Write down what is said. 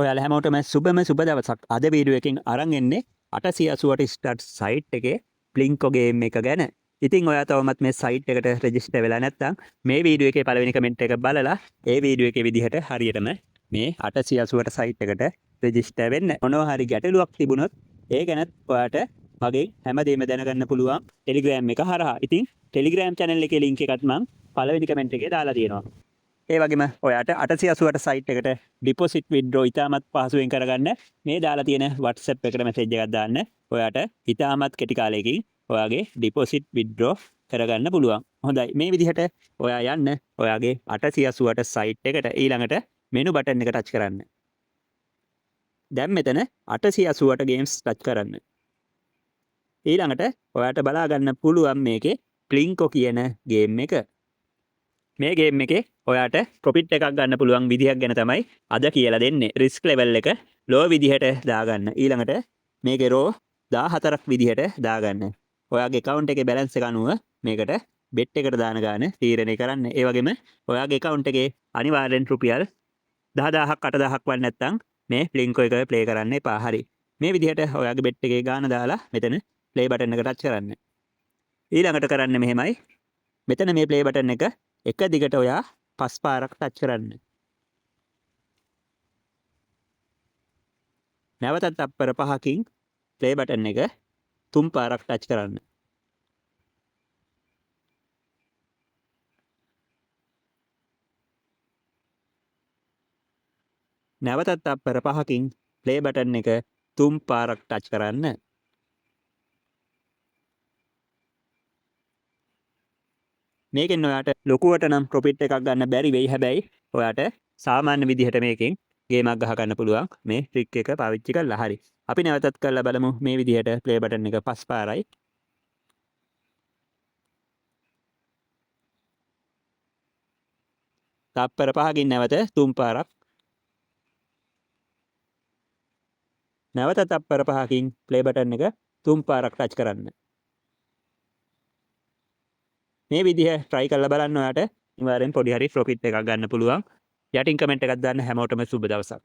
ඔයාලා හැමෝටම සුබම සුබ දවසක්. අද වීඩියෝ එකකින් අරන් එන්නේ 880 ස්ටාර්ට් සයිට් එකේ බ්ලින්කෝ ගේම් එක ගැන. ඉතින් ඔයා තවමත් මේ සයිට් එකට රෙජිස්ටර් වෙලා නැත්නම් මේ වීඩියෝ එකේ පළවෙනි කමෙන්ට් එක බලලා ඒ වීඩියෝ එකේ විදිහට හරියටම මේ 880 සයිට් එකට රෙජිස්ටර් වෙන්න. මොනවා හරි ගැටලුවක් තිබුණොත් ඒ ගැනත් ඔයාට මගෙන් හැමදේම දැනගන්න පුළුවන් Telegram එක හරහා. ඉතින් Telegram channel එකේ link එකත් මම පළවෙනි කමෙන්ට් එකේ දාලා තියෙනවා. ඒ වගේම ඔයාට 880 සයිට් එකට ඩිපොසිට් විත්ඩ්‍රෝ ඉතාමත් පහසුවෙන් කරගන්න මේ දාලා තියෙන WhatsApp එකට මැසේජ් එකක් දාන්න. ඔයාට ඉතාමත් කෙටි කාලයකින් ඔයාගේ ඩිපොසිට් විත්ඩ්‍රෝ කරගන්න පුළුවන්. හොඳයි. මේ විදිහට ඔයා යන්න ඔයාගේ 880 සයිට් එකට ඊළඟට මෙනු බටන් එක ටච් කරන්න. දැන් මෙතන 880 ගේම්ස් ටච් කරන්න. ඊළඟට ඔයාට බලා ගන්න පුළුවන් මේකේ බ්ලින්කෝ කියන ගේම් එක. මේ ගේම් එකේ ඔයාට ප්‍රොෆිට් එකක් ගන්න පුළුවන් විදිහක් ගැන තමයි අද කියලා දෙන්නේ. රිස්ක් ලෙවල් එක ලෝ විදිහට දාගන්න. ඊළඟට මේකේ රෝ 14ක් විදිහට දාගන්න. ඔයාගේ account එකේ balance එක අනුව මේකට bet එකට දාන ගාන තීරණය කරන්න. ඒ වගේම ඔයාගේ account එකේ අනිවාර්යෙන් රුපියල් 10000ක් 8000ක් වන් නැත්නම් මේ බ්ලින්කෝ එක play කරන්න එපා. හරි. මේ විදිහට ඔයාගේ bet එකේ ගාන දාලා මෙතන play button එක touch කරන්න. ඊළඟට කරන්න මෙහෙමයි. මෙතන මේ play button එක එක දිගට ඔයා 5 පාරක් ටච් කරන්න. නැවතත් තප්පර 5කින් play button එක 3 පාරක් ටච් කරන්න. නැවතත් තප්පර 5කින් play button එක 3 පාරක් ටච් කරන්න. මේකෙන් ඔයාට ලොකුවට නම් ප්‍රොෆිට් එකක් ගන්න බැරි වෙයි. හැබැයි ඔයාට සාමාන්‍ය විදිහට මේකෙන් ගේමක් ගහ ගන්න පුළුවන් මේ ට්‍රික් එක පාවිච්චි කරලා. හරි. අපි නැවතත් කරලා බලමු මේ විදිහට ප්ලේ බටන් එක 5 පාරයි. තප්පර 5කින් නැවත 3 පාරක්. නැවත තප්පර 5කින් ප්ලේ බටන් එක 3 පාරක් ටච් කරන්න. මේ විදිහ try කරලා බලන්න. ඔයාට අනිවාර්යෙන් පොඩි හරි ප්‍රොෆිට් එකක් ගන්න පුළුවන්. යටින් කමෙන්ට් එකක් දාන්න. හැමෝටම සුබ දවසක්.